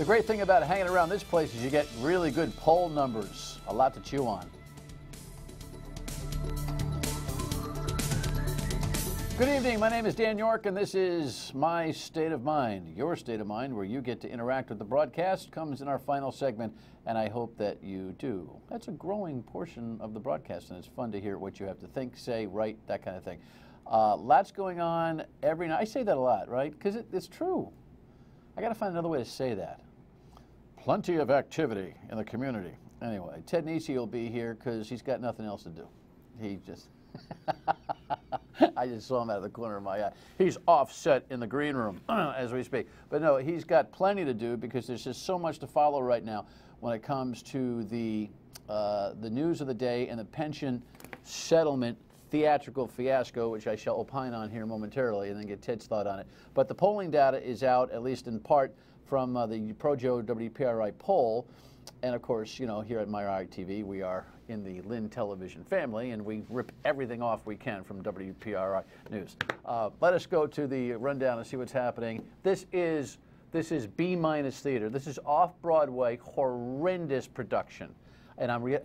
The great thing about hanging around this place is you get really good poll numbers, a lot to chew on. Good evening, my name is Dan Yorke, and this is My State of Mind, your state of mind, where you get to interact with the broadcast. Comes in our final segment, and I hope that you do. That's a growing portion of the broadcast, and it's fun to hear what you have to think, say, write, that kind of thing. Lots going on every night. I say that a lot, right? Because it's true. I got to find another way to say that. Plenty of activity in the community. Anyway, Ted Nesi will be here because he's got nothing else to do. He just... I just saw him out of the corner of my eye. He's offset in the green room as we speak. But no, he's got plenty to do because there's just so much to follow right now when it comes to the news of the day and the pension settlement theatrical fiasco, which I shall opine on here momentarily and then get Ted's thought on it. But the polling data is out, at least in part, from the Projo WPRI poll. And of course, you know, here at MyRI TV, we are in the Lynn television family, and we rip everything off we can from WPRI News. Let us go to the rundown and see what's happening. This is B- theater. This is off-Broadway, horrendous production. And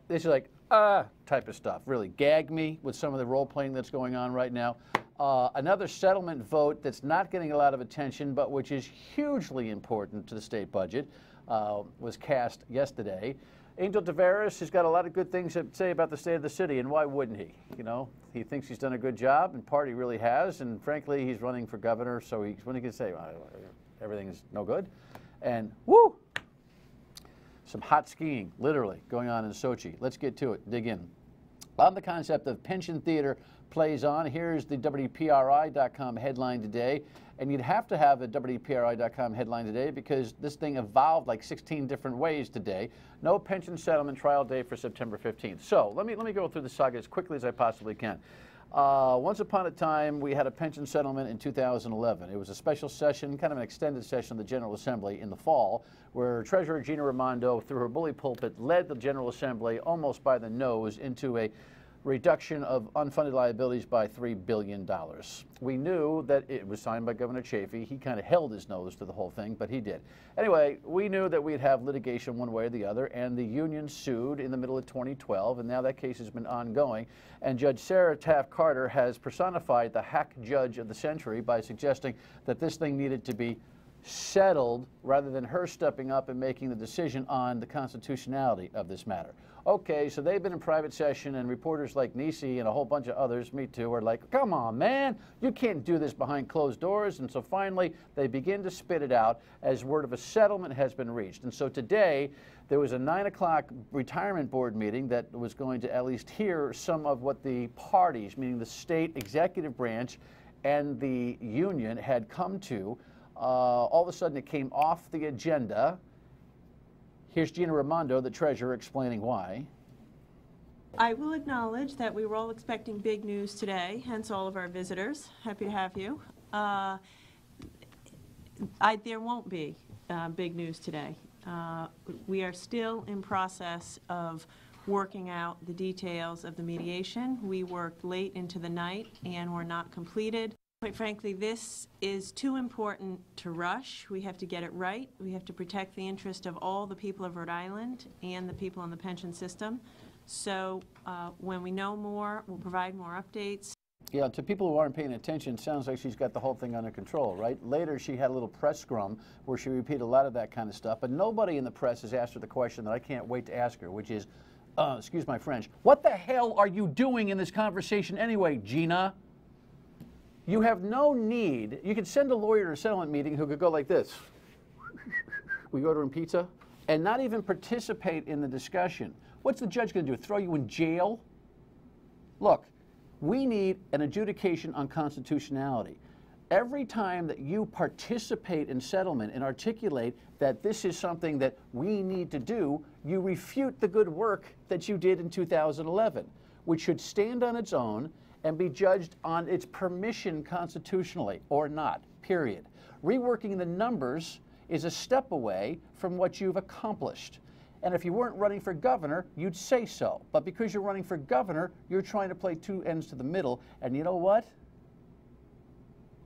this is like, type of stuff. Really, gag me with some of the role-playing that's going on right now. Another settlement vote that's not getting a lot of attention, but which is hugely important to the state budget, was cast yesterday. Angel Tavares has got a lot of good things to say about the state of the city, and why wouldn't he? You know, he thinks he's done a good job, and part he really has, and frankly, he's running for governor, so what are you going to say? Everything is no good. And woo! Some hot skiing, literally, going on in Sochi. Let's get to it, dig in. On the concept of pension theater plays on, here's the WPRI.com headline today. And you'd have to have a WPRI.com headline today because this thing evolved like 16 different ways today. No pension settlement trial date for September 15th. So let me go through the saga as quickly as I possibly can. Once upon a time, we had a pension settlement in 2011. It was a special session, kind of an extended session of the General Assembly in the fall, where Treasurer Gina Raimondo, through her bully pulpit, led the General Assembly almost by the nose into a reduction of unfunded liabilities by $3 billion. We knew that it was signed by Governor Chafee. He kind of held his nose to the whole thing, but he did. Anyway, we knew that we'd have litigation one way or the other, and the union sued in the middle of 2012, and now that case has been ongoing. And Judge Sarah Taft Carter has personified the hack judge of the century by suggesting that this thing needed to be settled rather than her stepping up and making the decision on the constitutionality of this matter. Okay, so they've been in private session, and reporters like Nesi and a whole bunch of others, me too, are like, come on, man, you can't do this behind closed doors. And so finally, they begin to spit it out as word of a settlement has been reached. And so today, there was a 9 o'clock retirement board meeting that was going to at least hear some of what the parties, meaning the state executive branch and the union, had come to. All of a sudden, it came off the agenda. Here's Gina Raimondo, the treasurer, explaining why. I will acknowledge that we were all expecting big news today, hence all of our visitors. Happy to have you. There won't be big news today. We are still in process of working out the details of the mediation. We worked late into the night and were not completed. Quite frankly, this is too important to rush. We have to get it right. We have to protect the interest of all the people of Rhode Island and the people in the pension system. So when we know more, we'll provide more updates. Yeah, to people who aren't paying attention, it sounds like she's got the whole thing under control, right? Later, she had a little press scrum where she repeated a lot of that kind of stuff, but nobody in the press has asked her the question that I can't wait to ask her, which is, excuse my French, what the hell are you doing in this conversation anyway, Gina? You have no need. You could send a lawyer to a settlement meeting who could go like this. We ordering pizza? And not even participate in the discussion. What's the judge going to do? Throw you in jail? Look, we need an adjudication on constitutionality. Every time that you participate in settlement and articulate that this is something that we need to do, you refute the good work that you did in 2011, which should stand on its own and be judged on its permission constitutionally or not, period. Reworking the numbers is a step away from what you've accomplished. And if you weren't running for governor, you'd say so. But because you're running for governor, you're trying to play two ends to the middle. And you know what?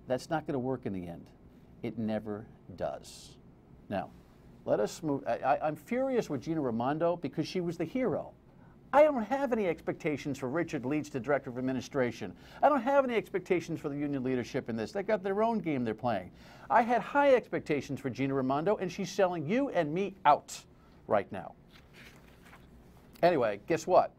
That's not going to work in the end. It never does. Now, Let us move. I'm furious with Gina Raimondo because she was the hero. I don't have any expectations for Richard Leach, the Director of Administration. I don't have any expectations for the union leadership in this. They got their own game they're playing. I had high expectations for Gina Raimondo, and she's selling you and me out right now. Anyway, guess what?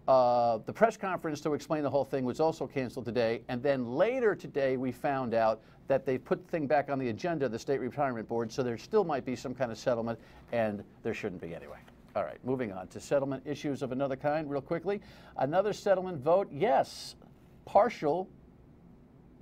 The press conference to explain the whole thing was also canceled today, and then later today we found out that they put the thing back on the agenda of the State Retirement Board, so there still might be some kind of settlement, and there shouldn't be anyway. All right, moving on to settlement issues of another kind real quickly. Another settlement vote, yes, partial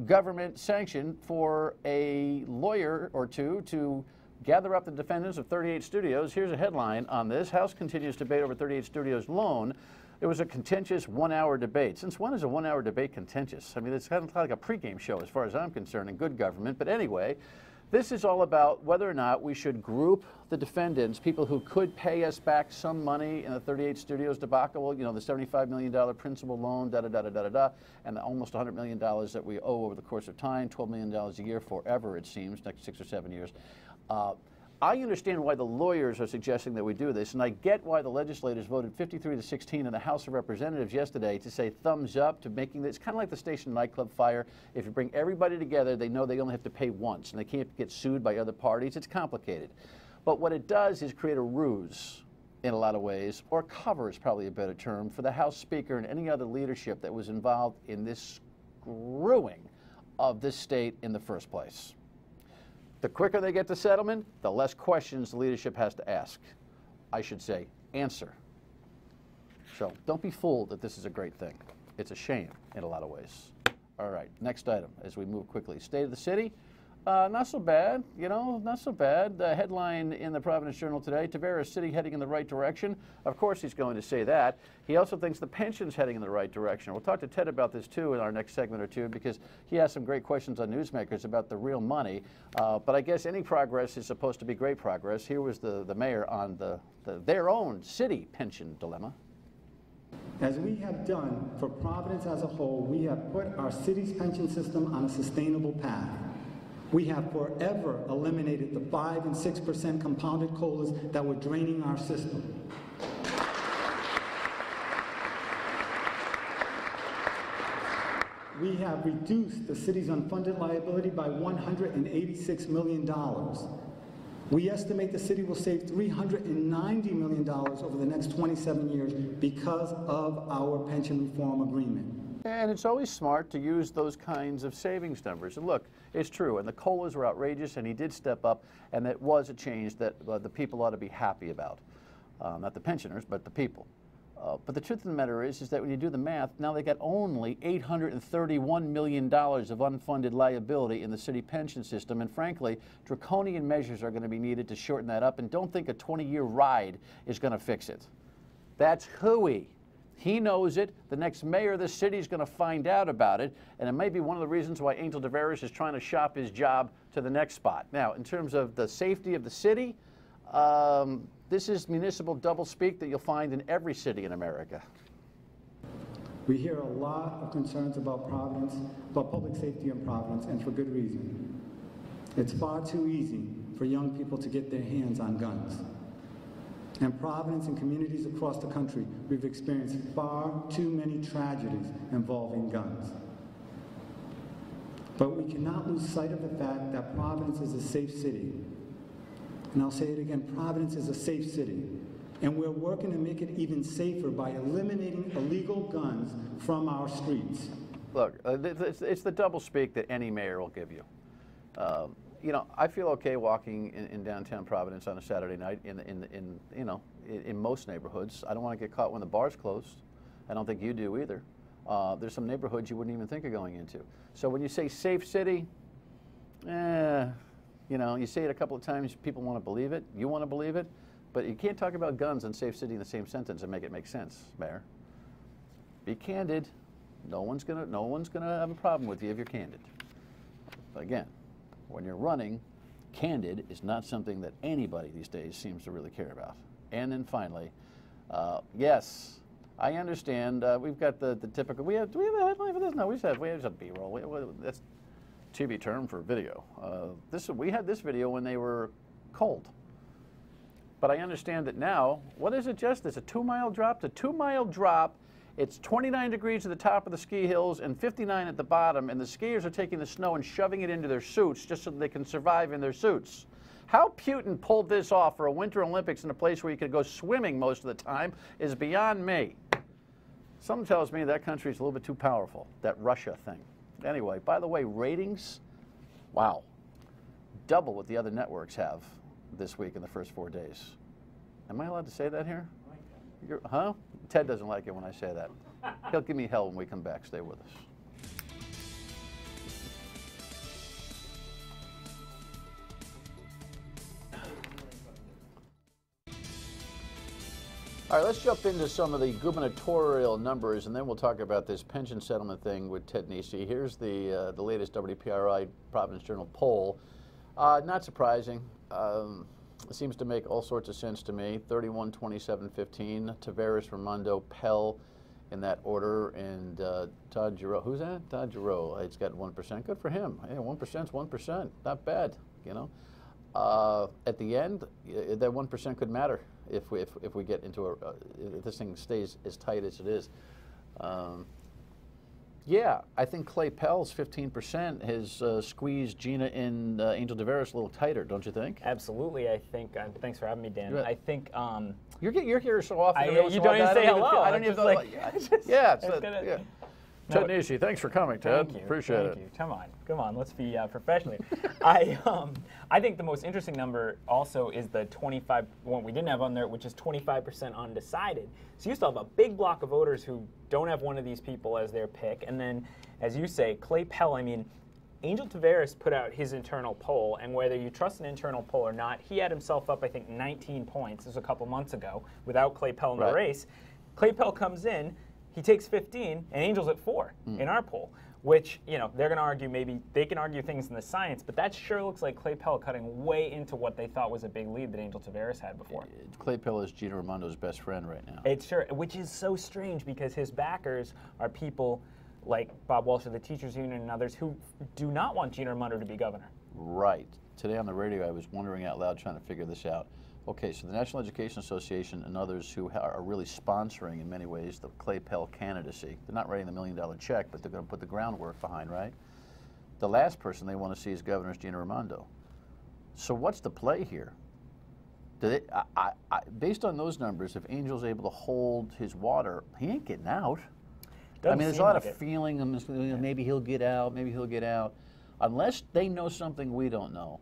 government sanction for a lawyer or two to gather up the defendants of 38 Studios. Here's a headline on this. House continues debate over 38 Studios loan. It was a contentious one-hour debate. Since when is a one-hour debate contentious? I mean, it's kind of like a pregame show as far as I'm concerned in good government. But anyway, this is all about whether or not we should group the defendants, people who could pay us back some money in the 38 Studios debacle, you know, the $75 million principal loan, da-da-da-da-da-da, and the almost $100 million that we owe over the course of time, $12 million a year forever, it seems, next 6 or 7 years. I understand why the lawyers are suggesting that we do this, and I get why the legislators voted 53-16 in the House of Representatives yesterday to say thumbs up to making this kind of like the station nightclub fire. If you bring everybody together, they know they only have to pay once, and they can't get sued by other parties. It's complicated. But what it does is create a ruse in a lot of ways, or cover is probably a better term, for the House Speaker and any other leadership that was involved in this screwing of this state in the first place. The quicker they get to settlement, the less questions the leadership has to ask. I should say, answer. So don't be fooled that this is a great thing. It's a shame in a lot of ways. All right, next item as we move quickly. State of the city. Not so bad, you know, not so bad. The headline in the Providence Journal today, Tavares City heading in the right direction. Of course he's going to say that. He also thinks the pension's heading in the right direction. We'll talk to Ted about this too in our next segment or two because he has some great questions on newsmakers about the real money. But I guess any progress is supposed to be great progress. Here was the mayor on their own city pension dilemma. As we have done for Providence as a whole, we have put our city's pension system on a sustainable path. We have forever eliminated the 5% and 6% compounded COLAs that were draining our system. We have reduced the city's unfunded liability by $186 million. We estimate the city will save $390 million over the next 27 years because of our pension reform agreement. And it's always smart to use those kinds of savings numbers. And look, it's true, and the COLAs were outrageous, and he did step up, and it was a change that the people ought to be happy about. Not the pensioners, but the people. But the truth of the matter is that when you do the math, now they got only $831 million of unfunded liability in the city pension system, and frankly, draconian measures are going to be needed to shorten that up, and don't think a 20-year ride is going to fix it. That's hooey. He knows it. The next mayor of the city is going to find out about it, and it may be one of the reasons why Angel Tavares is trying to shop his job to the next spot. Now, in terms of the safety of the city, this is municipal doublespeak that you'll find in every city in America. We hear a lot of concerns about Providence, about public safety in Providence, and for good reason. It's far too easy for young people to get their hands on guns. In Providence and communities across the country, we've experienced far too many tragedies involving guns. But we cannot lose sight of the fact that Providence is a safe city. And I'll say it again, Providence is a safe city. And we're working to make it even safer by eliminating illegal guns from our streets. Look, it's the doublespeak that any mayor will give you. You know, I feel okay walking in downtown Providence on a Saturday night in most neighborhoods. I don't want to get caught when the bar's closed. I don't think you do either. There's some neighborhoods you wouldn't even think of going into. So when you say safe city, you know, you say it a couple of times, people want to believe it, you want to believe it, but you can't talk about guns and safe city in the same sentence and make it make sense, Mayor. Be candid. No one's gonna have a problem with you if you're candid. But again, when you're running, candid is not something that anybody these days seems to really care about. And then finally, yes, I understand. We've got the typical. Do we have a headline for this? No, we just have B-roll. That's TV term for video. We had this video when they were cold. But I understand that now, what is it, Jess? There's a 2-mile drop? The 2-mile drop, it's 29 degrees at the top of the ski hills and 59 at the bottom, and the skiers are taking the snow and shoving it into their suits just so that they can survive in their suits. How Putin pulled this off for a Winter Olympics in a place where you could go swimming most of the time is beyond me. Something tells me that country's a little bit too powerful, that Russia thing. Anyway, by the way, ratings, wow, double what the other networks have this week in the first 4 days. Am I allowed to say that here? Huh? Ted doesn't like it when I say that. He'll give me hell when we come back. Stay with us. All right, let's jump into some of the gubernatorial numbers, and then we'll talk about this pension settlement thing with Ted Nesi. Here's the latest WPRI Providence Journal poll. Not surprising. It seems to make all sorts of sense to me. 31, 27, 15. Taveras, Raimondo, Pell in that order, and Todd Giroux. Who's that? Todd Giroux. It's got 1%. Good for him. Hey, 1%'s 1%. Not bad, you know. At the end, that 1% could matter if we get into if this thing stays as tight as it is. Yeah, I think Clay Pell's 15% has squeezed Gina and Angel Taveras a little tighter, don't you think? Absolutely, I think. Thanks for having me, Dan. I think you're here so often. You don't even say hello. I don't even know. Yeah, yeah. Ted Nesi, thanks for coming, Ted. Thank you. Appreciate it. Thank you. Come on, let's be professional here. I think the most interesting number also is the 25 one we didn't have on there, which is 25% undecided. So you still have a big block of voters who don't have one of these people as their pick. And then, as you say, Clay Pell, I mean, Angel Taveras put out his internal poll, and whether you trust an internal poll or not, he had himself up, I think, 19 points. This was a couple months ago, without Clay Pell in the race. Clay Pell comes in, he takes 15, and Angel's at 4 in our poll, which, you know, they're going to argue, maybe they can argue things in the science, but that sure looks like Clay Pell cutting way into what they thought was a big lead that Angel Taveras had before. Clay Pell is Gina Raimondo's best friend right now. It's sure, which is so strange because his backers are people like Bob Walsh of the Teachers Union and others who do not want Gina Raimondo to be governor. Right. Today on the radio, I was wondering out loud, trying to figure this out. Okay, so the National Education Association and others who are really sponsoring, in many ways, the Clay Pell candidacy. They're not writing the $1 million check, but they're going to put the groundwork behind, right? The last person they want to see as governor is Gina Raimondo. So what's the play here? Based on those numbers, if Angel's able to hold his water, he ain't getting out. I mean, there's a lot of feeling, maybe he'll get out, maybe he'll get out. Unless they know something we don't know,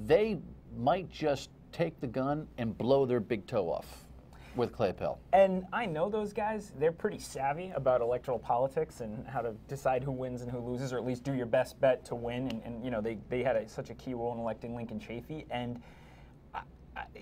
they might just take the gun and blow their big toe off with Clay Pell. And I know those guys, they're pretty savvy about electoral politics and how to decide who wins and who loses, or at least do your best bet to win. And you know, they had such a key role in electing Lincoln Chafee. And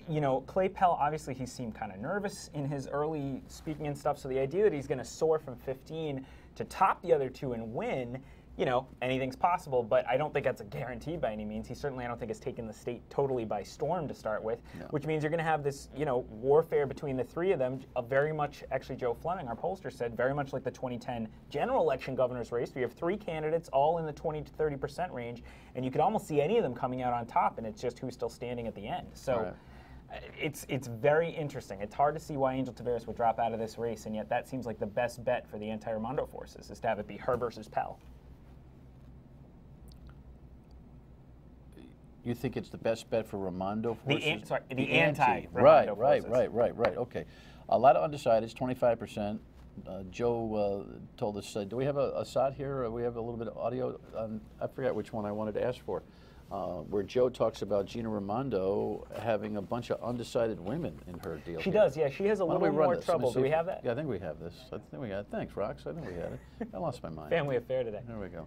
you know, Clay Pell, obviously he seemed kind of nervous in his early speaking and stuff, so the idea that he's going to soar from 15 to top the other two and win, you know, anything's possible, but I don't think that's a guarantee by any means. He certainly, I don't think, has taken the state totally by storm to start with, which means you're going to have this, you know, warfare between the three of them, very much, actually Joe Fleming, our pollster, said, very much like the 2010 general election governor's race, where you have three candidates all in the 20 to 30% range, and you could almost see any of them coming out on top, and it's just who's still standing at the end. So it's very interesting. It's hard to see why Angel Taveras would drop out of this race, and yet that seems like the best bet for the anti-Raimondo forces, is to have it be her versus Pell. You think it's the best bet for Raimondo forces? The anti-Raimondo forces. Right. Okay. A lot of undecideds, 25%. Joe told us, do we have a shot here? Or we have a little bit of audio? I forgot which one I wanted to ask for. Where Joe talks about Gina Raimondo having a bunch of undecided women in her deal. She does, yeah. She has a little more trouble. Do we have that? Yeah, I think we have this. I think we got it. Thanks, Rox. I think we had it. I lost my mind. Family affair today. There we go.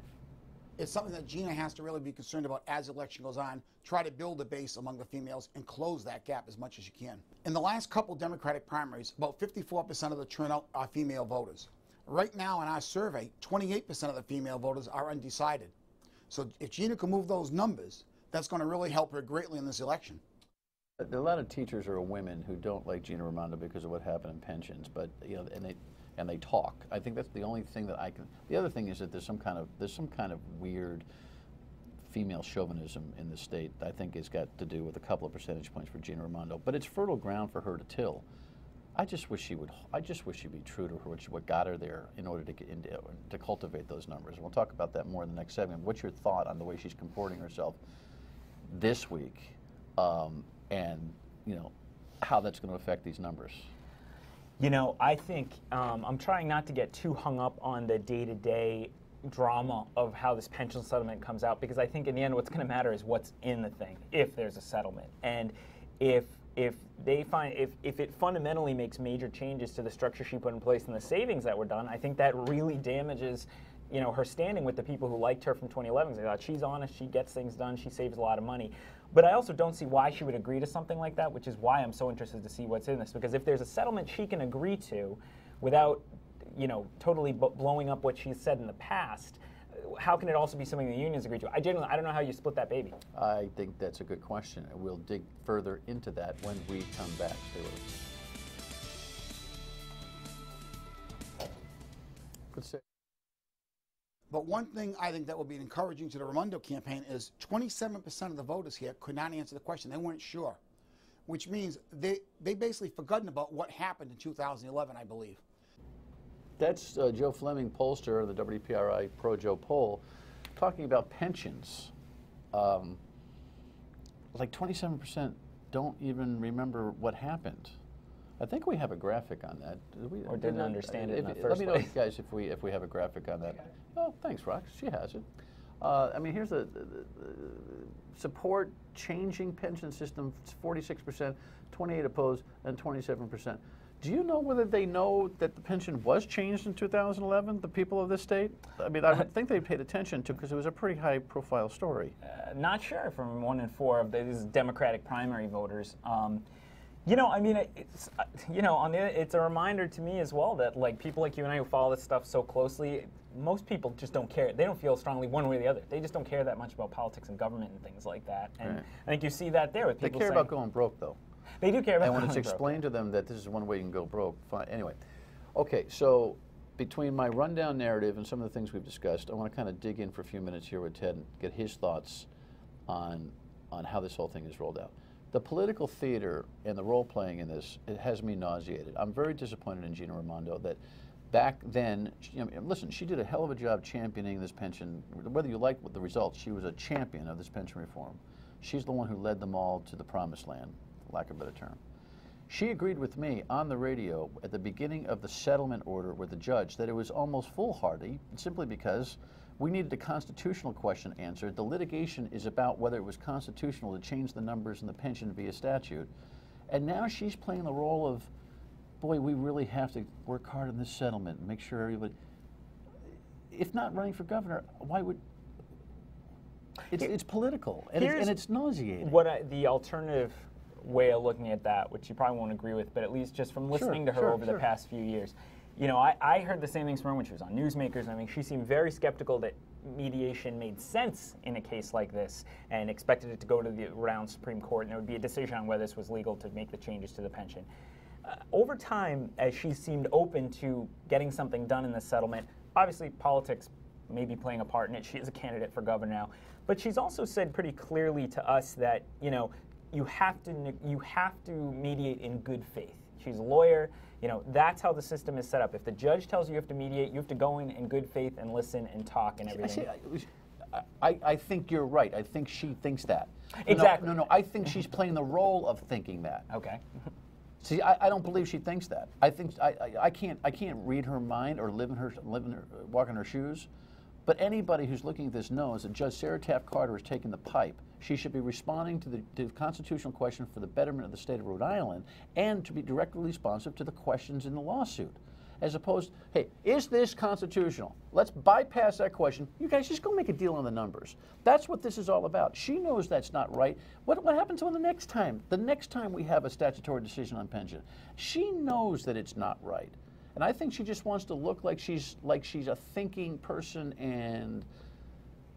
It's something that Gina has to really be concerned about as the election goes on. Try to build a base among the females and close that gap as much as you can. In the last couple Democratic primaries, about 54% of the turnout are female voters. Right now in our survey, 28% of the female voters are undecided. So if Gina can move those numbers, that's going to really help her greatly in this election. A lot of teachers are women who don't like Gina Raimondo because of what happened in pensions, but you know, and they talk. I think that's the only thing that I can. The other thing is that there's some kind of weird female chauvinism in the state, I think, has got to do with a couple of percentage points for Gina Raimondo. But it's fertile ground for her to till. I just wish she would. I just wish she'd be true to her, what got her there, in order to get into, to cultivate those numbers. And we'll talk about that more in the next segment. What's your thought on the way she's comporting herself this week, and how that's going to affect these numbers? I think I'm trying not to get too hung up on the day-to-day drama of how this pension settlement comes out, because I think in the end what's going to matter is what's in the thing, if there's a settlement. And if it fundamentally makes major changes to the structure she put in place and the savings that were done, I think that really damages her standing with the people who liked her from 2011. They thought she's honest, she gets things done, she saves a lot of money. But I also don't see why she would agree to something like that, which is why I'm so interested to see what's in this. Because if there's a settlement she can agree to without totally blowing up what she's said in the past, how can it also be something the unions agree to? I don't know how you split that baby. I think that's a good question, and we'll dig further into that when we come back. Stay with us. Good say. But one thing I think that will be encouraging to the Raimondo campaign is 27% of the voters here could not answer the question. They weren't sure, which means they basically forgotten about what happened in 2011, I believe. That's Joe Fleming, pollster of the WPRI Pro-Joe poll, talking about pensions. Like 27% don't even remember what happened. I think we have a graphic on that. Or didn't understand it in the first Let me know, place. guys, if we have a graphic on that. Oh, thanks, Rox. She has it. I mean, here's the support changing pension system, 46%, 28 opposed, and 27%. Do you know whether they know that the pension was changed in 2011, the people of this state? I mean, I would think they paid attention to, because it was a pretty high-profile story. Not sure from 1 in 4 of these Democratic primary voters. I mean, it's it's a reminder to me as well that people like you and I who follow this stuff so closely, most people just don't care. They don't feel strongly one way or the other. They just don't care that much about politics and government and things like that. And right. I think you see that there with people. They care about going broke, though. They do care about and when it's going broke. explained to them that this is one way you can go broke, fine. Anyway, okay, so between my rundown narrative and some of the things we've discussed, I want to kind of dig in for a few minutes here with Ted and get his thoughts on how this whole thing is rolled out. The political theater and the role-playing in this, it has me nauseated. I'm very disappointed in Gina Raimondo that back then, listen, she did a hell of a job championing this pension. Whether you like the results, she was a champion of this pension reform. She's the one who led them all to the promised land, for lack of a better term. She agreed with me on the radio at the beginning of the settlement order with the judge that it was almost foolhardy, simply because we needed a constitutional question answered. The litigation is about whether it was constitutional to change the numbers in the pension via statute. And now she's playing the role of, boy, we really have to work hard on this settlement and make sure everybody, if not running for governor, why would, it's political, and it's nauseating. The alternative way of looking at that, which you probably won't agree with, but at least just from listening to her over the past few years, I heard the same things from her when she was on Newsmakers. I mean, she seemed very skeptical that mediation made sense in a case like this, and expected it to go to the Rhode Supreme Court, and there would be a decision on whether this was legal to make the changes to the pension. Over time, as she seemed open to getting something done in this settlement, obviously politics may be playing a part in it. She is a candidate for governor now, but she's also said pretty clearly to us that you have to mediate in good faith. She's a lawyer. That's how the system is set up. If the judge tells you have to mediate, you have to go in good faith and listen and talk and everything. I think you're right. I think she thinks that. Exactly. No, I think she's playing the role of thinking that. Okay. See, I don't believe she thinks that. I think I can't read her mind or walk in her shoes. But anybody who's looking at this knows that Judge Sarah Taft Carter is taking the pipe. She should be responding to the constitutional question for the betterment of the state of Rhode Island, and to be directly responsive to the questions in the lawsuit. As opposed, hey, is this constitutional? Let's bypass that question. You guys just go make a deal on the numbers. That's what this is all about. She knows that's not right. What happens when the next time we have a statutory decision on pension? She knows that it's not right. And I think she just wants to look like she's a thinking person, and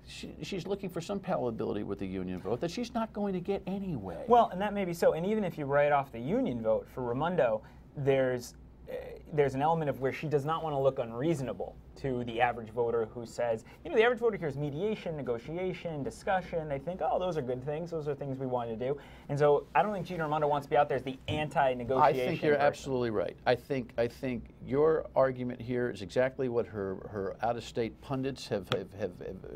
she's looking for some palatability with the union vote that she's not going to get anyway. Well, and that may be so. And even if you write off the union vote for Raimondo, there's there's an element of where she does not want to look unreasonable to the average voter who says, the average voter hears mediation, negotiation, discussion. They think, oh, those are good things. Those are things we want to do. And so I don't think Gina Raimondo wants to be out there as the anti-negotiation I think you're person. absolutely right. I think your argument here is exactly what her out-of-state pundits have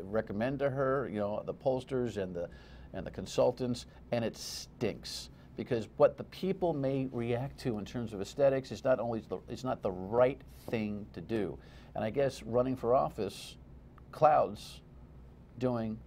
recommended to her. The pollsters and the consultants, and it stinks. Because what the people may react to in terms of aesthetics is not the right thing to do. And I guess running for office clouds doing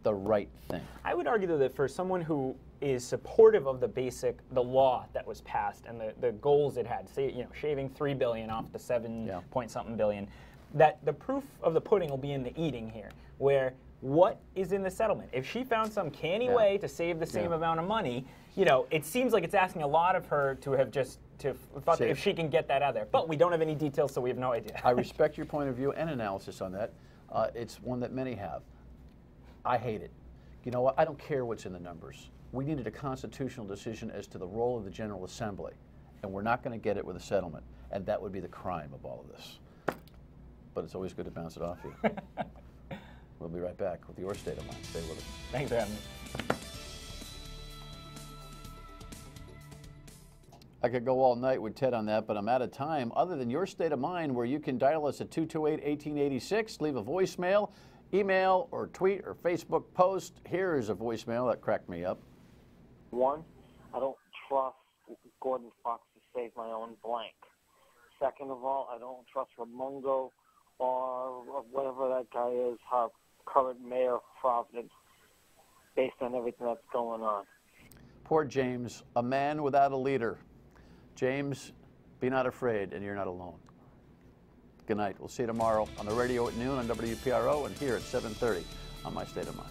the right thing. I would argue, though, that for someone who is supportive of the law that was passed and the goals it had, say, shaving $3 billion off the 7-point-something billion, that the proof of the pudding will be in the eating here, where what is in the settlement? If she found some canny way to save the same amount of money, it seems like it's asking a lot of her to have just if she can get that out there. But we don't have any details, so we have no idea. I respect your point of view and analysis on that. It's one that many have. I hate it. You know what? I don't care what's in the numbers. We needed a constitutional decision as to the role of the General Assembly, and we're not going to get it with a settlement, and that would be the crime of all of this. But it's always good to bounce it off you. We'll be right back with your State of Mind. Stay with us. Thanks for having me. I could go all night with Ted on that, but I'm out of time. Other than your State of Mind, where you can dial us at 228-1886, leave a voicemail, email, or tweet, or Facebook post. Here is a voicemail that cracked me up. One, I don't trust Gordon Fox to save my own blank. Second of all, I don't trust Raimondo or whatever that guy is, our current mayor of Providence, based on everything that's going on. Poor James, a man without a leader. James, be not afraid, and you're not alone. Good night. We'll see you tomorrow on the radio at noon on WPRO and here at 7:30 on My State of Mind.